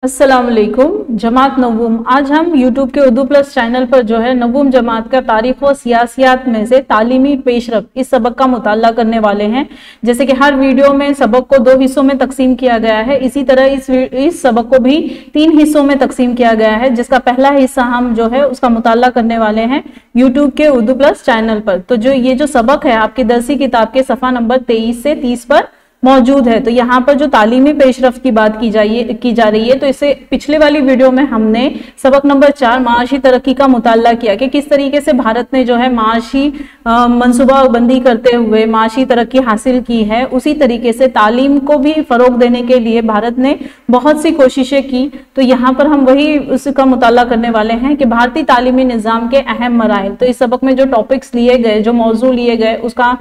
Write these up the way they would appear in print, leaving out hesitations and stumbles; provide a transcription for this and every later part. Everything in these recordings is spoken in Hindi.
अस्सलाम वालेकुम। जमात नवूम। आज हम YouTube के उर्दू प्लस चैनल पर जो है नवूम जमात का तारीख व सियासियात में से तालीमी पेशरफ इस सबक का मुताला करने वाले हैं। जैसे कि हर वीडियो में सबक को 2 हिस्सों में तकसीम किया गया है, इसी तरह इस सबक को भी 3 हिस्सों में तकसीम किया गया है, जिसका पहला हिस्सा हम जो है उसका मुताला करने वाले हैं YouTube के उर्दू प्लस चैनल पर। तो ये जो सबक है आपकी दरसी किताब के सफ़ा नंबर 23 से 30 पर मौजूद है। तो यहाँ पर जो तालीमी पेशरफ की बात की जा रही है, तो इसे पिछले वाली वीडियो में हमने सबक नंबर 4 माशी तरक्की का मुताला किया कि किस तरीके से भारत ने जो है माशी मनसूबाबंदी करते हुए माशी तरक्की हासिल की है। उसी तरीके से तालीम को भी फरोग देने के लिए भारत ने बहुत सी कोशिशें की। तो यहाँ पर हम वही उसका मुताला करने वाले हैं कि भारतीय तालीमी निज़ाम के अहम मराहिल। तो इस सबक में जो टॉपिक्स लिए गए, जो मौजू लिए गए, उसका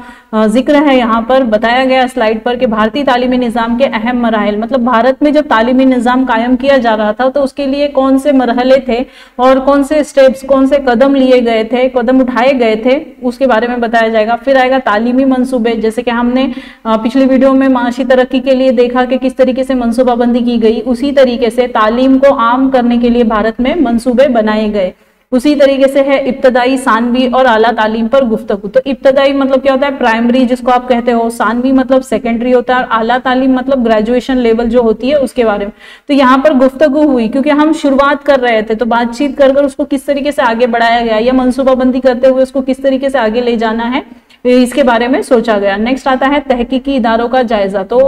जिक्र है यहाँ पर बताया गया स्लाइड पर कि भारतीय तालीमी निज़ाम के अहम मराहिल, मतलब भारत में जब तालीमी निज़ाम कायम किया जा रहा था तो उसके लिए कौन से मरहले थे और कौन से स्टेप्स, कौन से कदम लिए गए थे, कदम उठाए गए थे, उसके बारे में बताया जाएगा। फिर आएगा तालीमी मंसूबे, जैसे कि हमने पिछली वीडियो में माशी तरक्की के लिए देखा कि किस तरीके से मनसूबाबंदी की गई, उसी तरीके से तालीम को आम करने के लिए भारत में मंसूबे बनाए गए। उसी तरीके से है इब्तदाई, सानवी और आला तालीम पर गुफ्तगू। तो इब्तदाई मतलब क्या होता है? प्राइमरी जिसको आप कहते हो, सानवी मतलब सेकेंडरी होता है, और आला तालीम मतलब ग्रेजुएशन लेवल जो होती है उसके बारे में। तो यहाँ पर गुफ्तगू हुई क्योंकि हम शुरुआत कर रहे थे, तो बातचीत कर उसको किस तरीके से आगे बढ़ाया गया या मनसूबाबंदी करते हुए उसको किस तरीके से आगे ले जाना है, इसके बारे में सोचा गया। नेक्स्ट आता है तहकीकी इदारों का जायजा। तो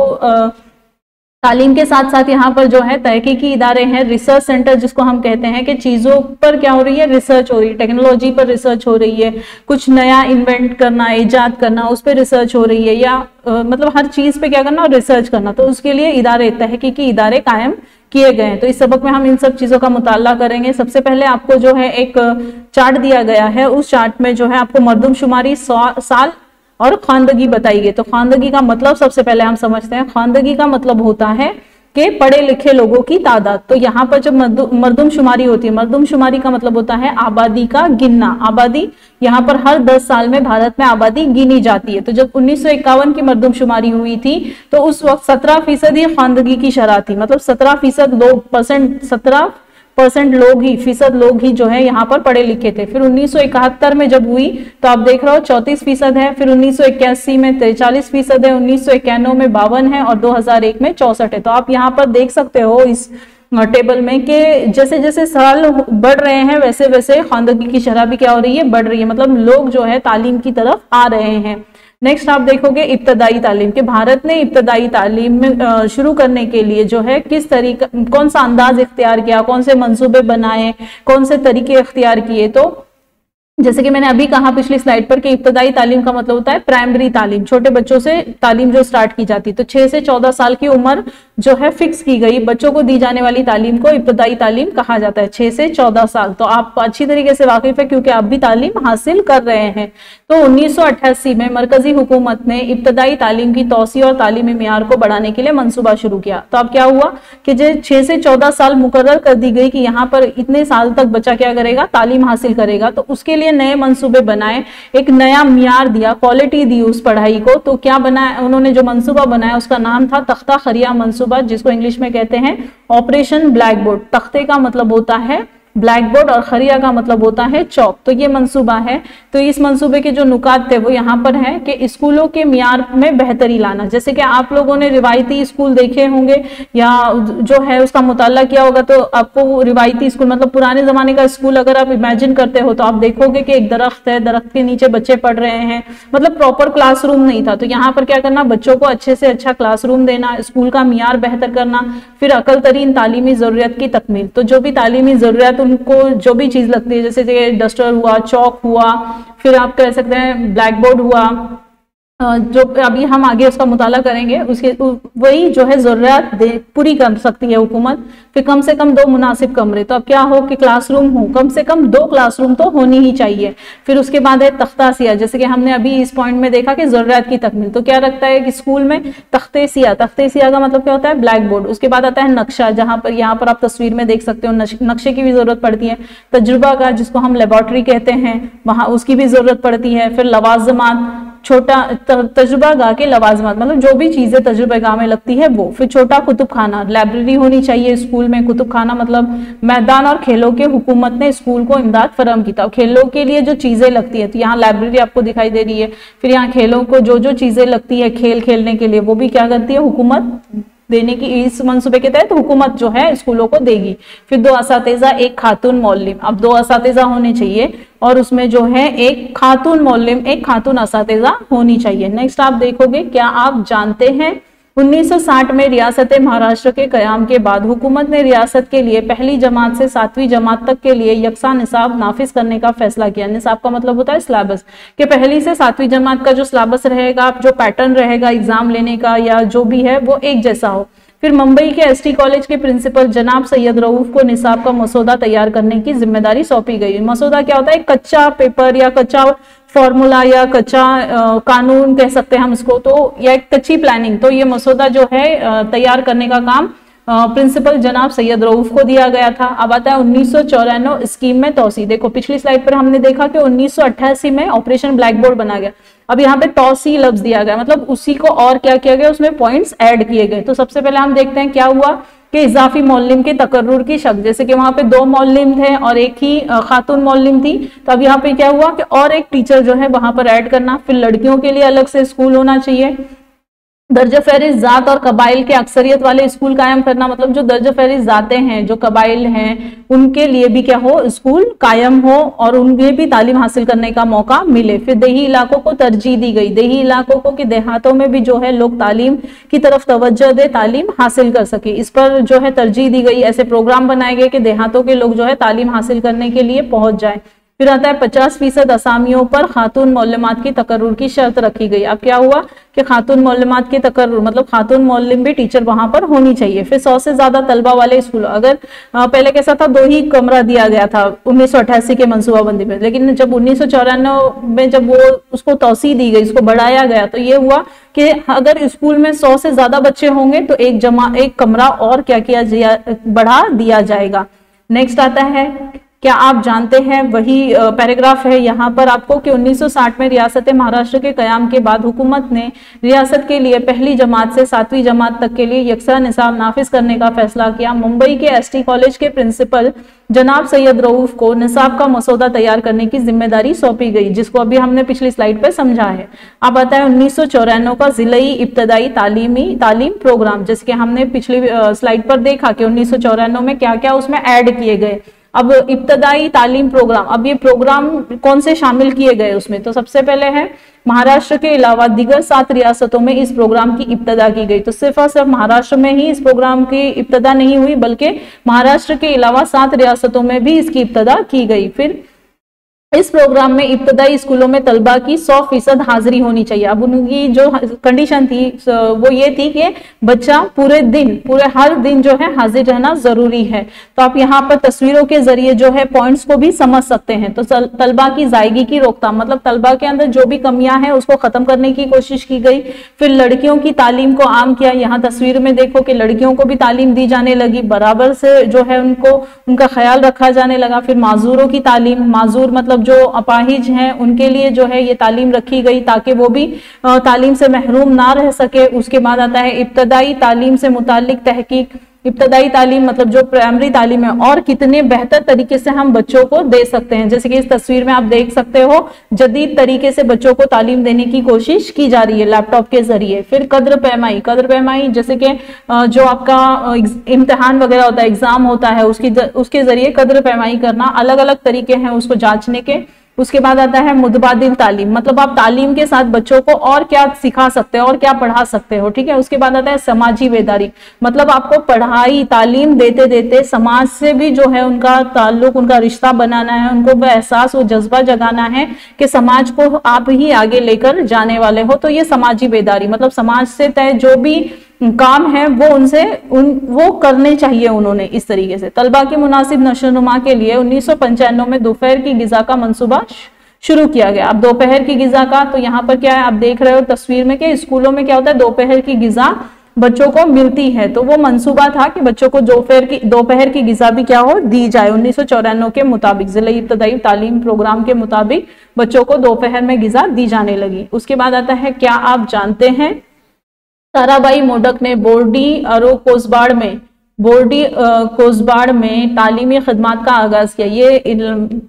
तालीम के साथ साथ यहाँ पर जो है तहकीकी इदारे हैं, रिसर्च सेंटर जिसको हम कहते हैं, कि चीज़ों पर क्या हो रही है? रिसर्च हो रही है, टेक्नोलॉजी पर रिसर्च हो रही है, कुछ नया इन्वेंट करना, ईजाद करना, उस पर रिसर्च हो रही है, या मतलब हर चीज़ पे क्या करना और रिसर्च करना। तो उसके लिए इदारे, तहकीकी इदारे कायम किए गए हैं। तो इस सबक में हम इन सब चीज़ों का मुताला करेंगे। सबसे पहले आपको जो है एक चार्ट दिया गया है, उस चार्ट में जो है आपको मरदमशुमारी, साल और खानदगी बताई गई। तो खानदगी का मतलब सबसे पहले हम समझते हैं। खानदगी का मतलब होता है कि पढ़े लिखे लोगों की तादाद। तो यहाँ पर जब मरदमशुमारी होती है, मरदमशुमारी का मतलब होता है आबादी का गिनना। आबादी, यहाँ पर हर 10 साल में भारत में आबादी गिनी जाती है। तो जब 1951 की मरदमशुमारी हुई थी तो उस वक्त 17% ही खानदगी की शरह थी, मतलब 17% लोग ही जो है यहाँ पर पढ़े लिखे थे। फिर 1971 में जब हुई तो आप देख रहे हो 34% है, फिर 1981 में 43% है, 1991 में 52 है और 2001 में 64 है। तो आप यहाँ पर देख सकते हो इस टेबल में कि जैसे जैसे साल बढ़ रहे हैं वैसे वैसे खानदगी की शरह भी क्या हो रही है? बढ़ रही है, मतलब लोग जो है तालीम की तरफ आ रहे हैं। नेक्स्ट आप देखोगे इब्तदाई तालीम, कि भारत ने इब्तदाई तालीम में शुरू करने के लिए जो है किस तरीका, कौन सा अंदाज इख्तियार किया, कौन से मंसूबे बनाए, कौन से तरीके इख्तियार किए। तो जैसे कि मैंने अभी कहा पिछली स्लाइड पर कि इब्तदाई तालीम का मतलब होता है प्राइमरी तालीम, छोटे बच्चों से तालीम जो स्टार्ट की जाती है। तो 6 से 14 साल की उम्र जो है फिक्स की गई, बच्चों को दी जाने वाली तालीम को इब्तदाई तालीम कहा जाता है, 6 से 14 साल। तो आप अच्छी तरीके से वाकिफ है क्योंकि आप भी तालीम हासिल कर रहे हैं। तो 1988 में मरकजी हुकूमत ने इब्तदाई तालीम की तौसी और तालीमी मियार को बढ़ाने के लिए मंसूबा शुरू किया। तो अब क्या हुआ कि जो 6 से 14 साल मुकर्रर कर दी गई कि यहाँ पर इतने साल तक बच्चा क्या करेगा? तालीम हासिल करेगा। तो उसके लिए नए मंसूबे बनाए, एक नया मियार दिया, क्वालिटी दी उस पढ़ाई को। तो क्या बनाया उन्होंने? जो मंसूबा बनाया उसका नाम था तख्ता खरिया मंसूबा, जिसको इंग्लिश में कहते हैं ऑपरेशन ब्लैक बोर्ड। तख्ते का मतलब होता है ब्लैक बोर्ड और खरिया का मतलब होता है चौक। तो ये मंसूबा है। तो इस मंसूबे के जो नुकात थे वो यहाँ पर है कि स्कूलों के मियार में बेहतरी लाना। जैसे कि आप लोगों ने रिवायती स्कूल देखे होंगे या जो है उसका मुताला किया होगा, तो आपको रिवायती स्कूल मतलब पुराने जमाने का स्कूल अगर आप इमेजिन करते हो तो आप देखोगे कि एक दरख्त है, दरख्त के नीचे बच्चे पढ़ रहे हैं, मतलब प्रॉपर क्लासरूम नहीं था। तो यहाँ पर क्या करना? बच्चों को अच्छे से अच्छा क्लासरूम देना, स्कूल का मियार बेहतर करना, फिर अकल तरीन तालीमी जरूरत की तकमील। तो जो भी तालीमी जरूरत उनको जो भी चीज लगती है, जैसे डस्टर हुआ, चौक हुआ, फिर आप कह सकते हैं ब्लैक बोर्ड हुआ, जो अभी हम आगे उसका मुताला करेंगे, उसके वही जो है जरूरत पूरी कर सकती है हुकूमत। फिर कम से कम 2 मुनासिब कमरे। तो अब क्या हो कि क्लासरूम हो, कम से कम 2 क्लासरूम तो होनी ही चाहिए। फिर उसके बाद है तख्ता सिया, जैसे कि हमने अभी इस पॉइंट में देखा कि जरूरत की तकमील। तो क्या रखता है कि स्कूल में तख्ते सिया का मतलब क्या होता है? Black board. उसके बाद आता है नक्शा, जहां पर यहाँ पर आप तस्वीर में देख सकते हो नक्शे की भी जरूरत पड़ती है। तजुर्बा का जिसको हम लेबोरेटरी कहते हैं, वहां उसकी भी जरूरत पड़ती है। फिर लवाजमात, छोटा तजुर्बा गाह के लवाजमात, मतलब जो भी चीजें तजुर्बा गाह में लगती है वो। फिर छोटा कुतुब खाना, लाइब्रेरी होनी चाहिए स्कूल में। कुतुब खाना मतलब मैदान और खेलों के हुकूमत ने स्कूल को इमदाद फराहम की था, खेलों के लिए जो चीजें लगती है, तो यहाँ लाइब्रेरी आपको दिखाई दे रही है। फिर यहाँ खेलों को जो जो चीजें लगती है खेल खेलने के लिए, वो भी क्या करती है हुकूमत देने की, इस मंसूबे के तहत हुकूमत जो है स्कूलों को देगी। फिर 2 असातिज़ा, एक खातून मौलिम, अब 2 असातिज़ा होने चाहिए और उसमें जो है एक खातून मौलिम, एक खातून असातिज़ा होनी चाहिए। नेक्स्ट आप देखोगे, क्या आप जानते हैं 1960 में रियासत महाराष्ट्र के कयाम के बाद हुकूमत ने रियासत के लिए पहली जमात से 7वीं जमात तक के लिए यकसा निसाब नाफिज करने का फैसला किया। निसाब का मतलब होता है सिलेबस, कि पहली से 7वीं जमात का जो सिलेबस रहेगा, जो पैटर्न रहेगा एग्जाम लेने का या जो भी है, वो एक जैसा हो। फिर मुंबई के एसटी कॉलेज के प्रिंसिपल जनाब सैयद रऊफ को निसाब का मसौदा तैयार करने की जिम्मेदारी सौंपी गई। मसौदा क्या होता है? कच्चा पेपर या कच्चा फॉर्मूला या कच्चा कानून कह सकते हैं हम इसको, तो या एक कच्ची प्लानिंग। तो ये मसौदा जो है तैयार करने का काम प्रिंसिपल जनाब सैयद रऊफ को दिया गया था। अब आता है 1994 स्कीम में तौसी। देखो पिछली स्लाइड पर हमने देखा कि 1988 में ऑपरेशन ब्लैक बोर्ड बना गया। अब यहाँ पे तौसी लफ्ज दिया गया, मतलब उसी को और क्या किया गया, उसमें पॉइंट्स ऐड किए गए। तो सबसे पहले हम देखते हैं क्या हुआ कि इजाफी मौलिम के तकर्रुर की शक, जैसे कि वहां पे 2 मौलिम थे और एक ही खातून मौलिम थी, तो अब यहाँ पे क्या हुआ कि और एक टीचर जो है वहां पर ऐड करना। फिर लड़कियों के लिए अलग से स्कूल होना चाहिए। दर्ज फहरिस्त जात और कबाइल के अक्सरियत वाले स्कूल कायम करना, मतलब जो दर्ज फहरिस्त जाते हैं, जो कबाइल हैं, उनके लिए भी क्या हो, स्कूल कायम हो और उन्हें भी तालीम हासिल करने का मौका मिले। फिर देही इलाकों को तरजीह दी गई, देही इलाकों को कि देहातों में भी जो है लोग तालीम की तरफ तवज्जो दे, तालीम हासिल कर सके, इस पर जो है तरजीह दी गई। ऐसे प्रोग्राम बनाए गए कि देहातों के लोग जो है तालीम हासिल करने के लिए पहुंच जाए। फिर आता है 50% असामियों पर खातून मौलमात की तकर्रुर की शर्त रखी गई। अब क्या हुआ कि खातून मौलमात की तकर्रुर मतलब खातून मौलम भी टीचर वहां पर होनी चाहिए। फिर 100 से ज्यादा तलबा वाले स्कूल, अगर पहले कैसा था 2 ही कमरा दिया गया था 1988 के मनसूबाबंदी में, लेकिन जब 1994 में जब वो उसको तौसी दी गई, उसको बढ़ाया गया, तो ये हुआ कि अगर स्कूल में 100 से ज्यादा बच्चे होंगे तो एक कमरा और क्या किया बढ़ा दिया जाएगा। नेक्स्ट आता है, क्या आप जानते हैं, वही पैराग्राफ है यहाँ पर आपको, कि 1960 में रियासत महाराष्ट्र के कयाम के बाद हुकूमत ने रियासत के लिए पहली जमात से 7वीं जमात तक के लिए यकसा निसाब नाफिज करने का फैसला किया। मुंबई के एसटी कॉलेज के प्रिंसिपल जनाब सैयद रऊफ को निसाब का मसौदा तैयार करने की जिम्मेदारी सौंपी गई, जिसको अभी हमने पिछली स्लाइड पर समझा है। अब आता है 1994 का जिलाई इब्तदाई तालीम प्रोग्राम, जैसे कि हमने पिछली स्लाइड पर देखा कि 1994 में क्या क्या उसमें ऐड किए गए। अब इब्तदाई तालीम प्रोग्राम, अब ये प्रोग्राम कौन से शामिल किए गए उसमें, तो सबसे पहले है महाराष्ट्र के अलावा दीगर 7 रियासतों में इस प्रोग्राम की इब्तदा की गई। तो सिर्फ और सिर्फ महाराष्ट्र में ही इस प्रोग्राम की इब्तदा नहीं हुई, बल्कि महाराष्ट्र के अलावा 7 रियासतों में भी इसकी इब्तदा की गई। फिर इस प्रोग्राम में इब्तदाई स्कूलों में तलबा की 100% हाजिरी होनी चाहिए। अब उनकी जो कंडीशन थी वो ये थी कि बच्चा पूरे हर दिन जो है हाजिर रहना जरूरी है। तो आप यहाँ पर तस्वीरों के जरिए जो है पॉइंट्स को भी समझ सकते हैं। तो तलबा की जायगी की रोकथाम, मतलब तलबा के अंदर जो भी कमियां हैं उसको खत्म करने की कोशिश की गई। फिर लड़कियों की तालीम को आम किया। यहाँ तस्वीर में देखो कि लड़कियों को भी तालीम दी जाने लगी, बराबर से जो है उनका ख्याल रखा जाने लगा। फिर माजूरों की तालीम, माजूर मतलब जो अपाहिज हैं उनके लिए जो है ये तालीम रखी गई ताकि वो भी तालीम से महरूम ना रह सके। उसके बाद आता है इब्तदाई तालीम से मुताल्लिक तहकीक। इब्तदाई तालीम मतलब जो प्राइमरी तालीम है और कितने बेहतर तरीके से हम बच्चों को दे सकते हैं, जैसे कि इस तस्वीर में आप देख सकते हो जदीद तरीके से बच्चों को तालीम देने की कोशिश की जा रही है लैपटॉप के जरिए। फिर कद्र पैमाई जैसे कि जो आपका इम्तिहान वगैरह होता है, एग्जाम होता है, उसके जरिए कद्र पैमाई करना, अलग अलग तरीके हैं उसको जांचने के। उसके बाद आता है मुतबादिल तालीम, मतलब आप तालीम के साथ बच्चों को और क्या सिखा सकते हो और क्या पढ़ा सकते हो, ठीक है। उसके बाद आता है समाजी बेदारी, मतलब आपको पढ़ाई तालीम देते देते समाज से भी जो है उनका ताल्लुक, उनका रिश्ता बनाना है, उनको वो एहसास, वो जज्बा जगाना है कि समाज को आप ही आगे लेकर जाने वाले हो। तो ये समाजी बेदारी मतलब समाज से तय जो भी काम है वो करने चाहिए उन्होंने इस तरीके से। तलबा की मुनासिब नशोनुमा के लिए 1995 में दोपहर की गिजा का मंसूबा शुरू किया गया। अब दोपहर की गिजा का, तो यहाँ पर क्या है आप देख रहे हो तस्वीर में कि स्कूलों में क्या होता है, दोपहर की गिजा बच्चों को मिलती है। तो वो मंसूबा था कि बच्चों को दोपहर की ग़िज़ा भी क्या हो, दी जाए। 1994 के मुताबिक ज़िला इब्तदाई तालीम प्रोग्राम के मुताबिक बच्चों को दोपहर में ग़िज़ा दी जाने लगी। उसके बाद आता है, क्या आप जानते हैं ताराबाई मोडक ने बोर्डी और कोसबाड़ में तालीमी खदमात का आगाज किया। ये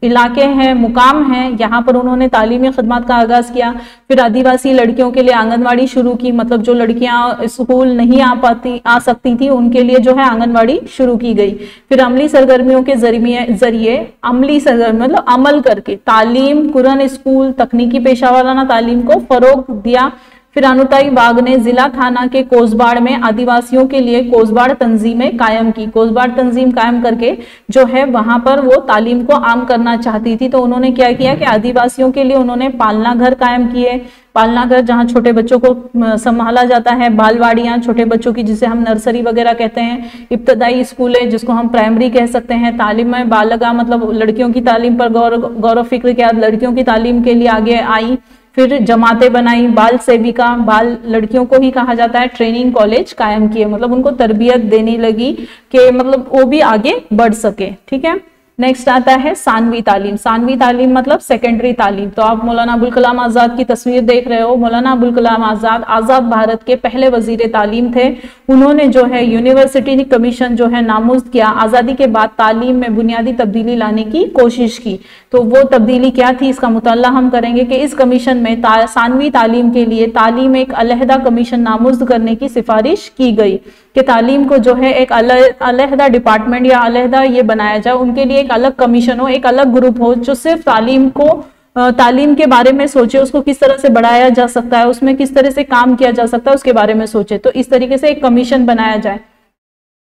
इलाके हैं, मुकाम हैं, यहाँ पर उन्होंने तालीमी खदमात का आगाज किया। फिर आदिवासी लड़कियों के लिए आंगनवाड़ी शुरू की, मतलब जो लड़कियां स्कूल नहीं आ सकती थी उनके लिए जो है आंगनवाड़ी शुरू की गई। फिर अमली सरगर्मियों के जरिए अमली सरगर्मी मतलब अमल करके तालीम, कुरान स्कूल, तकनीकी पेशा वाराना तालीम को फरोग दिया। फिर अनुताई बाग ने जिला थाना के कोसबाड़ में आदिवासियों के लिए कोसबाड़ तंजीमें कायम की। कोसबाड़ तंजीम कायम करके जो है वहां पर वो तालीम को आम करना चाहती थी। तो उन्होंने क्या किया कि आदिवासियों के लिए उन्होंने पालना घर कायम किए। पालना घर जहाँ छोटे बच्चों को संभाला जाता है, बालवाड़ियाँ छोटे बच्चों की जिसे हम नर्सरी वगैरह कहते हैं, इब्तदाई स्कूलें जिसको हम प्राइमरी कह सकते हैं, तालीम में बालगा मतलब लड़कियों की तालीम पर गौर फिक्र के बाद लड़कियों की तालीम के लिए आगे आई। फिर जमातें बनाई, बाल सेविका, बाल लड़कियों को ही कहा जाता है, ट्रेनिंग कॉलेज कायम किए, मतलब उनको तरबियत देने लगी कि मतलब वो भी आगे बढ़ सके। ठीक है, नेक्स्ट आता है सानवी तालीम। सानवी तालीम मतलब सेकेंडरी तालीम। तो आप मौलाना अबुल कलाम आजाद की तस्वीर देख रहे हो। मौलाना अबुल कलाम आजाद आजाद भारत के पहले वजीर तालीम थे। उन्होंने जो है यूनिवर्सिटी कमीशन जो है नामुज़्द किया। आज़ादी के बाद तालीम में बुनियादी तब्दीली लाने की कोशिश की। तो वो तब्दीली क्या थी, इसका मुताला हम करेंगे कि इस कमीशन में सानवी तालीम के लिए तालीम एक अलहदा कमीशन नामुज़्द करने की सिफारिश की गई कि तालीम को जो है एक अलहदा डिपार्टमेंट या अलहदा ये बनाया जाए, उनके लिए एक अलग कमीशन हो, एक अलग ग्रुप हो जो सिर्फ तालीम के बारे में सोचे, उसको किस तरह से बढ़ाया जा सकता है, उसमें किस तरह से काम किया जा सकता है उसके बारे में सोचे। तो इस तरीके से एक कमीशन बनाया जाए।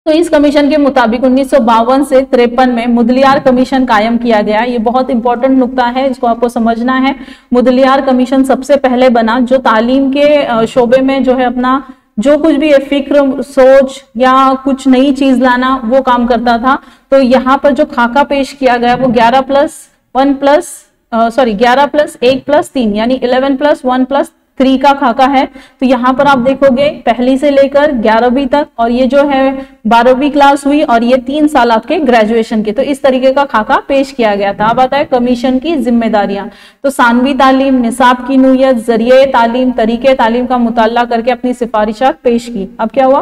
तो इस कमीशन के मुताबिक 1952 से 53 में मुदलियार कमीशन कायम किया गया। ये बहुत इंपॉर्टेंट नुक्ता है, इसको आपको समझना है। मुदलियार कमीशन सबसे पहले बना जो तालीम के शोबे में जो है अपना जो कुछ भी फिक्र, सोच या कुछ नई चीज लाना वो काम करता था। तो यहाँ पर जो खाका पेश किया गया वो 11+1+3 यानी 11+1+3 का खाका है। तो यहाँ पर आप देखोगे पहली से लेकर 11वीं तक, और ये जो है 12वीं क्लास हुई और ये 3 साल आपके ग्रेजुएशन के। तो इस तरीके का खाका पेश किया गया था। अब आता है कमीशन की जिम्मेदारियां। तो सानवी तालीम, निसाब की नूयत, जरिए तालीम, तरीके तालीम का मुताला करके अपनी सिफारिशात पेश की। अब क्या हुआ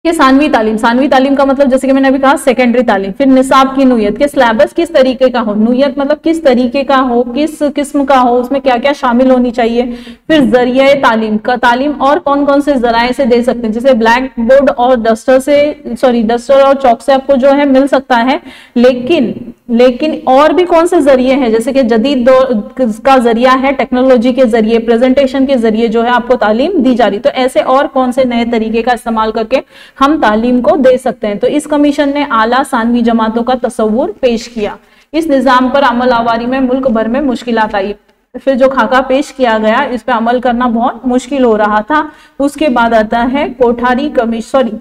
कि सानवी तालीम का मतलब जैसे कि मैंने अभी कहा सेकेंडरी तालीम। फिर निसाब की नूयत के सिलेबस किस तरीके का हो, नूयत मतलब किस तरीके का हो, किस किस्म का हो, उसमें क्या क्या शामिल होनी चाहिए। फिर जरिए तालीम का तालीम और कौन कौन से जराए से दे सकते हैं, जैसे ब्लैक बोर्ड और डस्टर और चौक से आपको जो है मिल सकता है, लेकिन और भी कौन से जरिए हैं, जैसे कि जदीद दौर का जरिया है, टेक्नोलॉजी के जरिए, प्रेजेंटेशन के जरिए जो है आपको तालीम दी जा रही। तो ऐसे और कौन से नए तरीके का इस्तेमाल करके हम तालीम को दे सकते हैं। तो इस कमीशन ने आला सानवी जमातों का तस्वुर पेश किया। इस निजाम पर अमल आवारी में मुल्क भर में मुश्किलात आई। फिर जो खाका पेश किया गया इस पे अमल करना बहुत मुश्किल हो रहा था। उसके बाद आता है कोठारी कमीशन,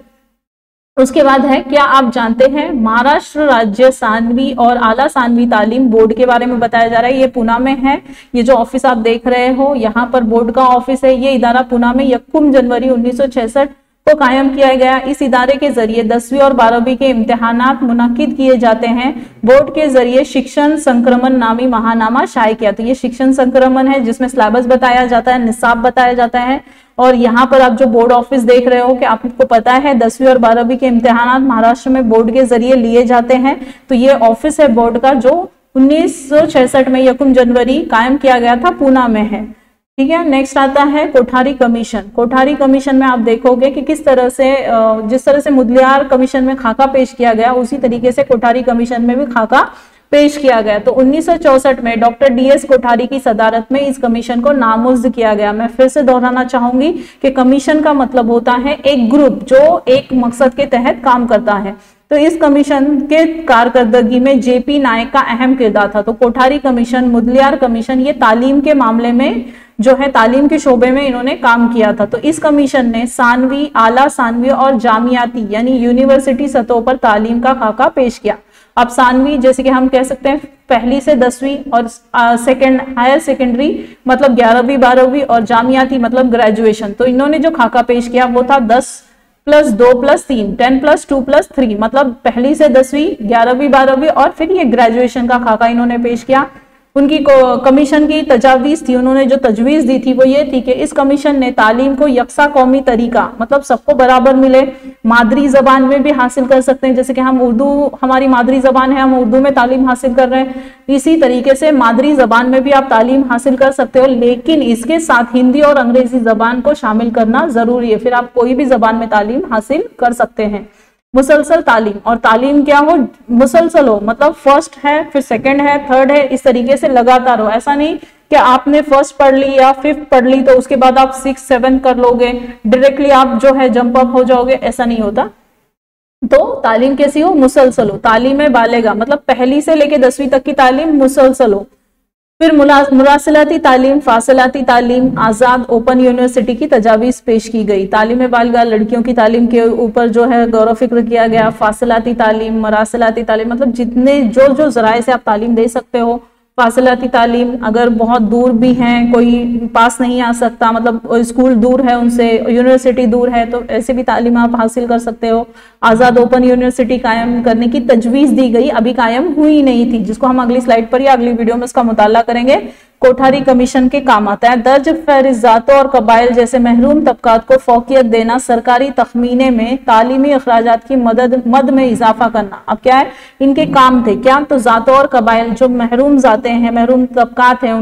उसके बाद है क्या आप जानते हैं महाराष्ट्र राज्य सानवी और आला सानवी तालीम बोर्ड के बारे में बताया जा रहा है। ये पूना में है। ये जो ऑफिस आप देख रहे हो यहाँ पर बोर्ड का ऑफिस है। ये इदारा पूना में 1 जनवरी 1966 को कायम किया गया। इस इदारे के जरिए 10वीं और 12वीं के इम्तिहानात मुनक्किद किए जाते हैं। बोर्ड के जरिए शिक्षण संक्रमण नामी महानामा शाये किया। तो ये शिक्षण संक्रमण है जिसमें सिलेबस बताया जाता है, निसाब बताया जाता है। और यहाँ पर आप जो बोर्ड ऑफिस देख रहे हो कि आपको पता है 10वीं और 12वीं के इम्तिहानात महाराष्ट्र में बोर्ड के जरिए लिए जाते हैं। तो ये ऑफिस है बोर्ड का जो 1966 में 1 जनवरी कायम किया गया था, पूना में है। ठीक है, नेक्स्ट आता है कोठारी कमीशन। कोठारी कमीशन में आप देखोगे कि किस तरह से जिस तरह से मुदलियार कमीशन में खाका पेश किया गया उसी तरीके से कोठारी कमीशन में भी खाका पेश किया गया। तो 1964 में डॉक्टर DS कोठारी की सदारत में इस कमीशन को नामुज़्द किया गया। मैं फिर से दोहराना चाहूंगी कि कमीशन का मतलब होता है एक ग्रुप जो एक मकसद के तहत काम करता है। तो इस कमीशन के कारकर्दगी में JP नायक का अहम किरदार था। तो कोठारी कमीशन, मुदलियार कमीशन, ये तालीम के मामले में जो है तालीम के शोबे में इन्होंने काम किया था। तो इस कमीशन ने सानवी, आला सानवी और जामियाती यानी यूनिवर्सिटी सतहों पर तालीम का खाका पेश किया। अब सानवी जैसे कि हम कह सकते हैं पहली से 10वीं, और सेकंड हायर सेकेंडरी मतलब 11वीं 12वीं, और जामियाती मतलब ग्रेजुएशन। तो इन्होंने जो खाका पेश किया वो था 10 + 2 + 3, 10 + 2 + 3, मतलब पहली से 10वीं 11वीं 12वीं और फिर ये ग्रेजुएशन का खाका इन्होंने पेश किया। उनकी कमीशन की तजावीज थी, उन्होंने जो तजवीज दी थी वो ये थी कि इस कमीशन ने तालीम को यकसा कौमी तरीका, मतलब सबको बराबर मिले, मादरी जबान में भी हासिल कर सकते हैं, जैसे कि हम उर्दू हमारी मादरी जबान है, हम उर्दू में तालीम हासिल कर रहे हैं, इसी तरीके से मादरी जबान में भी आप तालीम हासिल कर सकते हो, लेकिन इसके साथ हिंदी और अंग्रेजी जबान को शामिल करना जरूरी है, फिर आप कोई भी जबान में तालीम हासिल कर सकते हैं। मुसलसल तालीम, और तालीम क्या हो, मुसलसल हो, मतलब फर्स्ट है फिर सेकंड है थर्ड है, इस तरीके से लगातार हो। ऐसा नहीं कि आपने फर्स्ट पढ़ ली या फिफ्थ पढ़ ली तो उसके बाद आप 6 7 कर लोगे, डायरेक्टली आप जो है जंप अप हो जाओगे, ऐसा नहीं होता। तो तालीम कैसी हो, मुसलसल हो। तालीम बालेगा मतलब पहली से लेके 10वीं तक की तालीम मुसलसल हो। फिर मुरासलाती तालीम, फासलाती तालीम, आज़ाद ओपन यूनिवर्सिटी की तजावीज़ पेश की गई। तालीम बालिगा लड़कियों की तालीम के ऊपर जो है गौर फिक्र किया गया। फासलाती तालीम, मुरासलाती तालीम मतलब जितने जो जराए से आप तालीम दे सकते हो। फासलाती तालीम अगर बहुत दूर भी हैं, कोई पास नहीं आ सकता, मतलब स्कूल दूर है उनसे, यूनिवर्सिटी दूर है, तो ऐसे भी तालीम आप हासिल कर सकते हो। आज़ाद ओपन यूनिवर्सिटी कायम करने की तजवीज़ दी गई, अभी कायम हुई नहीं थी, जिसको हम अगली स्लाइड पर या अगली वीडियो में इसका मुताला करेंगे। कोठारी कमीशन के काम आता है। दर्ज फहरिस्तातों और कबाइल जैसे महरूम तबकात को फौकियत देना, सरकारी तखमीने में तालीमी अखराजात की मद में इजाफा करना। अब क्या है, इनके काम थे क्या, तो जातों और कबाइल जो महरूम जाते हैं, महरूम तबकात हैं,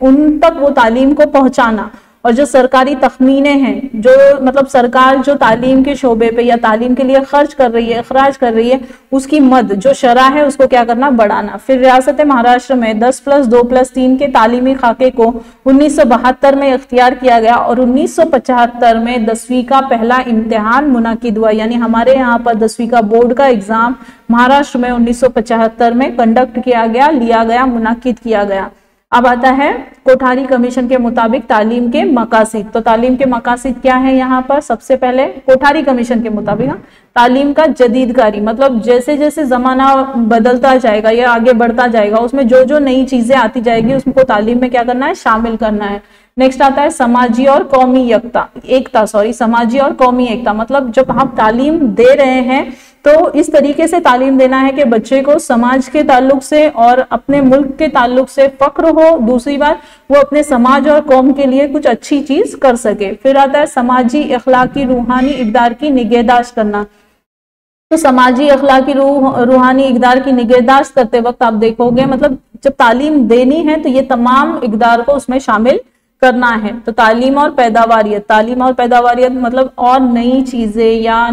उन तक वो तालीम को पहुंचाना, और जो सरकारी तखमीने हैं, जो मतलब सरकार जो तालीम के शोबे पे या तालीम के लिए खर्च कर रही है, अखराज कर रही है, उसकी मद जो शरह है उसको क्या करना, बढ़ाना। फिर रियासत महाराष्ट्र में 10 + 2 + 3 के तालीमी खाके को 1972 में इख्तियार किया गया, और 1975 में 10वीं का पहला इम्तिहान मुनाकिद हुआ, यानी हमारे यहाँ पर 10वीं का बोर्ड का एग्जाम महाराष्ट्र में 1975 में कंडक्ट किया गया, लिया गया, मुनाकिद किया गया। अब आता है कोठारी कमीशन के मुताबिक तालीम के मकासिद। तो तालीम के मकासिद क्या है यहाँ पर, सबसे पहले कोठारी कमीशन के मुताबिक तालीम का जदीदकारी, मतलब जैसे जैसे जमाना बदलता जाएगा या आगे बढ़ता जाएगा, उसमें जो जो नई चीजें आती जाएगी उसको तालीम में क्या करना है, शामिल करना है। नेक्स्ट आता है समाजी और कौमी एकता, समाजी और कौमी एकता, मतलब जब हम तालीम दे रहे हैं तो इस तरीके से तालीम देना है कि बच्चे को समाज के ताल्लुक से और अपने मुल्क के ताल्लुक से फख्र हो। दूसरी बात, वो अपने समाज और कौम के लिए कुछ अच्छी चीज कर सके। फिर आता है समाजी अखलाकी रूहानी इक़दार की निगहदाश्त करना। तो समाजी अखलाकी रूहानी इक़दार की निगहदाश्त करते वक्त आप देखोगे, मतलब जब तालीम देनी है तो ये तमाम इक़दार को उसमें शामिल करना है। तो तालीम और पैदावारियत मतलब और नई चीजें या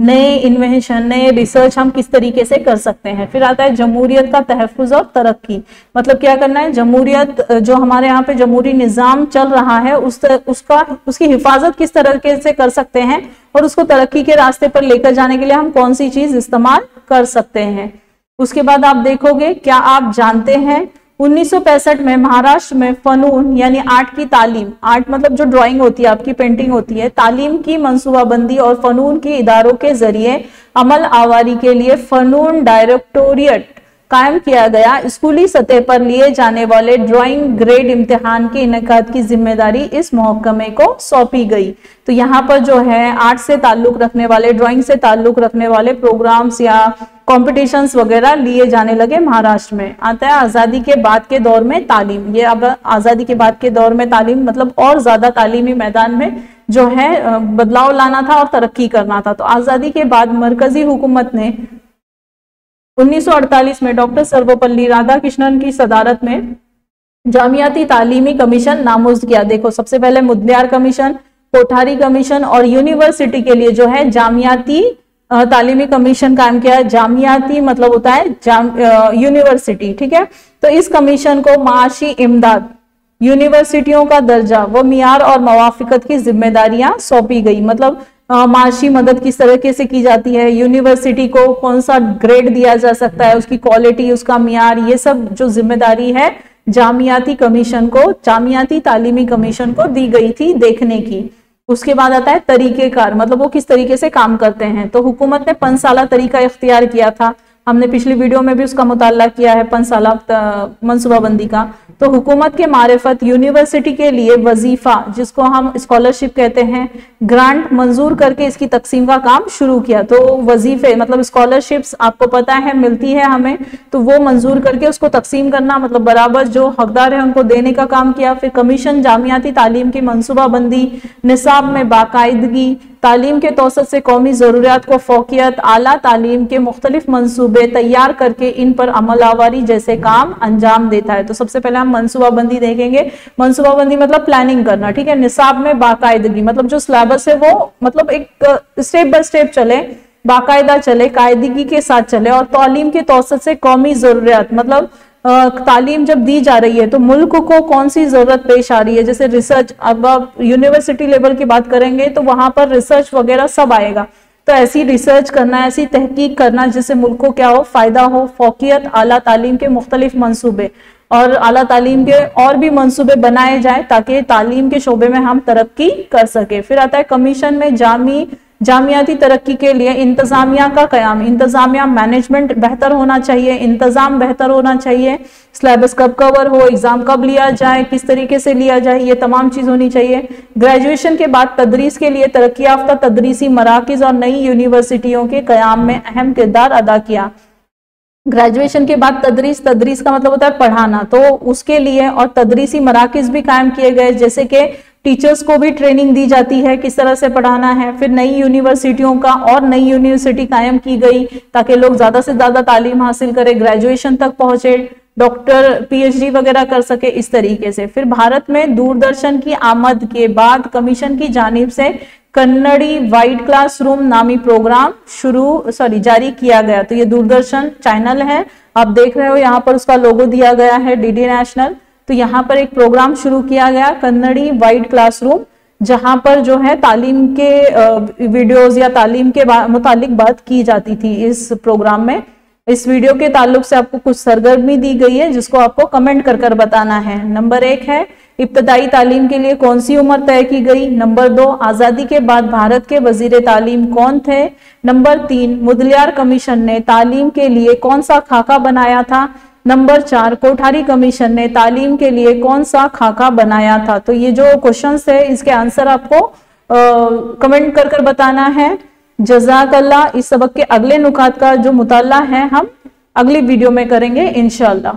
नए इन्वेंशन, नए रिसर्च हम किस तरीके से कर सकते हैं। फिर आता है जमहूरियत का तहफ़्फ़ुज़ और तरक्की, मतलब क्या करना है, जमहूरियत जो हमारे यहाँ पे जमहूरी निज़ाम चल रहा है उसकी हिफाजत किस तरीके से कर सकते हैं, और उसको तरक्की के रास्ते पर लेकर जाने के लिए हम कौन सी चीज इस्तेमाल कर सकते हैं। उसके बाद आप देखोगे, क्या आप जानते हैं 1965 में महाराष्ट्र में फनून यानी आर्ट की तालीम, आर्ट मतलब जो ड्राइंग होती है, आपकी पेंटिंग होती है, तालीम की मंसूबाबंदी और फनून के इदारों के जरिए अमल आवारी के लिए फनून डायरेक्टोरेट कायम किया गया। स्कूली सतह पर लिए जाने वाले ड्राइंग ग्रेड इम्तिहान के इनेकाद की जिम्मेदारी इस महकमे को सौंपी गई। तो यहाँ पर जो है आर्ट से ताल्लुक रखने वाले, ड्राइंग से ताल्लुक रखने वाले प्रोग्राम्स या कॉम्पिटिशन्स वगैरह लिए जाने लगे महाराष्ट्र में। आता है आज़ादी के बाद के दौर में तालीम। ये अब आज़ादी के बाद के दौर में तालीम मतलब और ज़्यादा तालीमी मैदान में जो है बदलाव लाना था और तरक्की करना था। तो आज़ादी के बाद मरकजी हुकूमत ने 1948 में डॉक्टर सर्वपल्ली राधाकृष्णन की सदारत में जामियाती तालीमी कमीशन नामज़द किया। देखो, सबसे पहले मुदलियार कमीशन, कोठारी कमीशन और यूनिवर्सिटी के लिए जो है जामियाती तालीमी कमीशन कायम किया। जामियाती मतलब होता है यूनिवर्सिटी, ठीक है। तो इस कमीशन को माशी इमदाद, यूनिवर्सिटियों का दर्जा, वो मियार और मवाफिकत की जिम्मेदारियां सौंपी गई। मतलब माशी मदद किस तरीके से की जाती है, यूनिवर्सिटी को कौन सा ग्रेड दिया जा सकता है, उसकी क्वालिटी, उसका मियार, ये सब जो जिम्मेदारी है जामियाती कमीशन को, जामियाती तालीमी कमीशन को दी गई थी देखने की। उसके बाद आता है तरीकेकार, मतलब वो किस तरीके से काम करते हैं। तो हुकूमत ने 5 साला तरीका इख्तियार किया था। हमने पिछली वीडियो में भी उसका मुताला किया है 5 साला मनसूबाबंदी का। तो हुकूमत के मारिफत यूनिवर्सिटी के लिए वजीफा, जिसको हम स्कॉलरशिप कहते हैं, ग्रांट मंजूर करके इसकी तकसीम का काम शुरू किया। तो वजीफे मतलब स्कॉलरशिप्स आपको पता है मिलती है हमें, तो वो मंजूर करके उसको तकसीम करना, मतलब बराबर जो हकदार है उनको देने का काम किया। फिर कमीशन जामियाती तालीम की मनसूबाबंदी, निसाब में बाकायदगी, तालीम के तौसत से कौमी ज़रूरियात को फोकियत, आला तालीम के मुख्तलिफ मंसूबे तैयार करके इन पर अमलावरी जैसे काम अंजाम देता है। तो सबसे पहले हम मनसूबाबंदी देखेंगे। मनसूबाबंदी मतलब प्लानिंग करना, ठीक है। निसाब में बाकायदगी मतलब जो सिलेबस है वो मतलब एक स्टेप बाय स्टेप चले, बाकायदा चले, कायदगी के साथ चले। और तालीम के तौसत से कौमी ज़रूरियात मतलब तालीम जब दी जा रही है तो मुल्क को कौन सी जरूरत पेश आ रही है, जैसे रिसर्च, अब आप यूनिवर्सिटी लेवल की बात करेंगे तो वहां पर रिसर्च वगैरह सब आएगा। तो ऐसी रिसर्च करना, ऐसी तहकीक करना जिससे मुल्क को क्या हो, फायदा हो। फोकियत, आला तालीम के मुख्तलिफ मंसूबे और आला तालीम के और भी मंसूबे बनाए जाए ताकि तालीम के शोबे में हम तरक्की कर सके। फिर आता है कमीशन में जामियाती तरक्की के लिए इंतजामिया का कयाम। इंतजामिया मैनेजमेंट बेहतर होना चाहिए, इंतजाम बेहतर होना चाहिए, सिलेबस कब कवर हो, एग्जाम कब लिया जाए, किस तरीके से लिया जाए, ये तमाम चीज होनी चाहिए। ग्रेजुएशन के बाद तदरीस के लिए तरक्की याफ्ता तदरीसी मराकिज और नई यूनिवर्सिटियों के कयाम में अहम किरदार अदा किया। ग्रेजुएशन के बाद तदरीस का मतलब होता है पढ़ाना, तो उसके लिए और तदरीसी मराकिज भी कायम किए गए, जैसे कि टीचर्स को भी ट्रेनिंग दी जाती है किस तरह से पढ़ाना है। फिर नई यूनिवर्सिटियों का और नई यूनिवर्सिटी कायम की गई ताकि लोग ज्यादा से ज्यादा तालीम हासिल करें, ग्रेजुएशन तक पहुंचे, डॉक्टर पीएचडी वगैरह कर सके, इस तरीके से। फिर भारत में दूरदर्शन की आमद के बाद कमीशन की जानिब से कन्नड़ी वाइट क्लासरूम नामी प्रोग्राम जारी किया गया। तो ये दूरदर्शन चैनल है, आप देख रहे हो यहाँ पर उसका लोगो दिया गया है डीडी नेशनल। तो यहाँ पर एक प्रोग्राम शुरू किया गया कन्नड़ी वाइट क्लासरूम, जहां पर जो है तालीम के वीडियोस या तालीम के मुतालिक बात की जाती थी इस प्रोग्राम में। इस वीडियो के ताल्लुक से आपको कुछ सरगर्मी दी गई है जिसको आपको कमेंट कर कर बताना है। नंबर 1 है इब्तदाई तालीम के लिए कौन सी उम्र तय की गई। नंबर 2 आजादी के बाद भारत के वजीर तालीम कौन थे। नंबर 3 मुदलियार कमीशन ने तालीम के लिए कौन सा खाका बनाया था। नंबर 4 कोठारी कमीशन ने तालीम के लिए कौन सा खाका बनाया था। तो ये जो क्वेश्चंस है इसके आंसर आपको कमेंट कर कर बताना है। जज़ाकल्लाह। इस सबक के अगले नुकात का जो मुताला है हम अगली वीडियो में करेंगे इंशाअल्लाह।